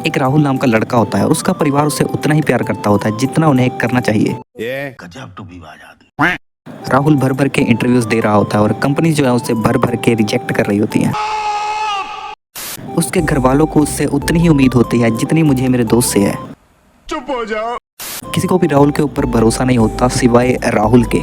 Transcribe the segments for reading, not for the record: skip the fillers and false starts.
एक राहुल नाम का लड़का होता है, उसका परिवार उससे उतना ही प्यार करता होता है जितना उन्हें करना चाहिए। गजब टू विवाद आदमी। राहुल भर भर के इंटरव्यूज दे रहा होता है और कंपनी जो है उससे भर भर के रिजेक्ट कर रही होती है। उसके घर वालों को उससे उतनी ही उम्मीद होती है जितनी मुझे मेरे दोस्त से है। चुप हो जाओ। किसी को भी राहुल के ऊपर भरोसा नहीं होता सिवाय राहुल के।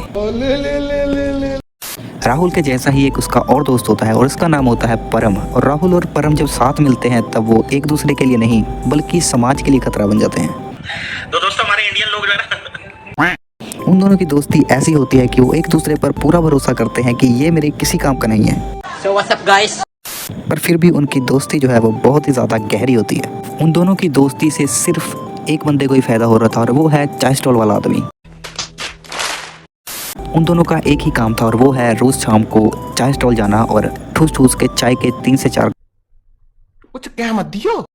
राहुल के जैसा ही एक उसका और दोस्त होता है और उसका नाम होता है परम। और राहुल और परम जब साथ मिलते हैं तब वो एक दूसरे के लिए नहीं बल्कि समाज के लिए खतरा बन जाते हैं। तो दोस्तों हमारे इंडियन लोग जो है ना, उन दोनों की दोस्ती ऐसी होती है कि वो एक दूसरे पर पूरा भरोसा करते हैं कि ये मेरे किसी काम का नहीं है। So what's up guys? पर फिर भी उनकी दोस्ती जो है वो बहुत ही ज़्यादा गहरी होती है। उन दोनों की दोस्ती से सिर्फ एक बंदे को ही फायदा हो रहा था और वो है चाय स्टॉल वाला आदमी। उन दोनों का एक ही काम था और वो है रोज़ शाम को चाय स्टॉल जाना और ठूस ठूस के चाय के 3 से 4 कुछ कह मत दियो।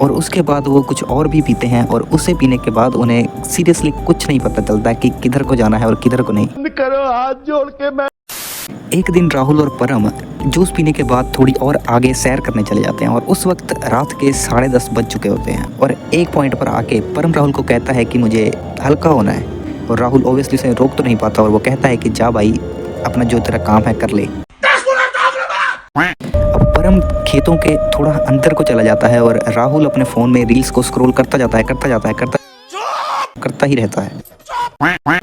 और उसके बाद वो कुछ और भी पीते हैं और उसे पीने के बाद उन्हें सीरियसली कुछ नहीं पता चलता कि किधर को जाना है और किधर को नहीं। करो हाथ जोड़ के मैं। एक दिन राहुल और परम जूस पीने के बाद थोड़ी और आगे सैर करने चले जाते हैं और उस वक्त रात के 10:30 बज चुके होते हैं। और एक पॉइंट पर आके परम राहुल को कहता है कि मुझे हल्का होना है और राहुल ओब्वियसली उसे रोक तो नहीं पाता और वो कहता है कि जा भाई अपना जो तेरा काम है कर ले। अब परम खेतों के थोड़ा अंदर को चला जाता है और राहुल अपने फ़ोन में रील्स को स्क्रॉल करता ही रहता है।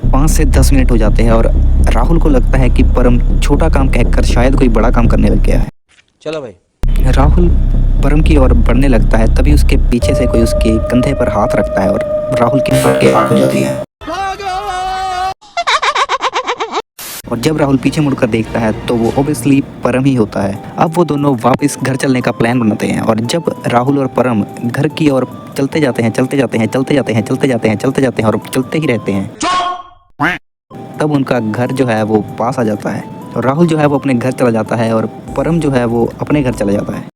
5 से 10 मिनट हो जाते हैं और राहुल को लगता है कि परम छोटा काम कहकर शायद कोई बड़ा काम करने लग गया है। चलो भाई। राहुल परम की ओर बढ़ने लगता है, तभी उसके पीछे से कोई उसके कंधे पर हाथ रखता है और राहुल की पक्के आँख हो जाती है। और जब राहुल पीछे मुड़कर देखता है तो वो ओब्वियसली परम ही होता है। अब वो दोनों वापस घर चलने का प्लान बनाते हैं और जब राहुल और परम घर की ओर चलते जाते हैं और चलते ही रहते हैं, तब उनका घर जो है वो पास आ जाता है और राहुल जो है वो अपने घर चला जाता है और परम जो है वो अपने घर चला जाता है।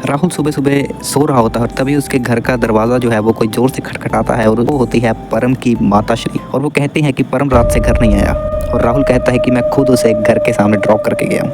राहुल सुबह सुबह सो रहा होता है और तभी उसके घर का दरवाज़ा जो है वो कोई ज़ोर से खटखटाता है और वो होती है परम की माता श्री। और वो कहती हैं कि परम रात से घर नहीं आया और राहुल कहता है कि मैं खुद उसे घर के सामने ड्रॉप करके गया हूँ।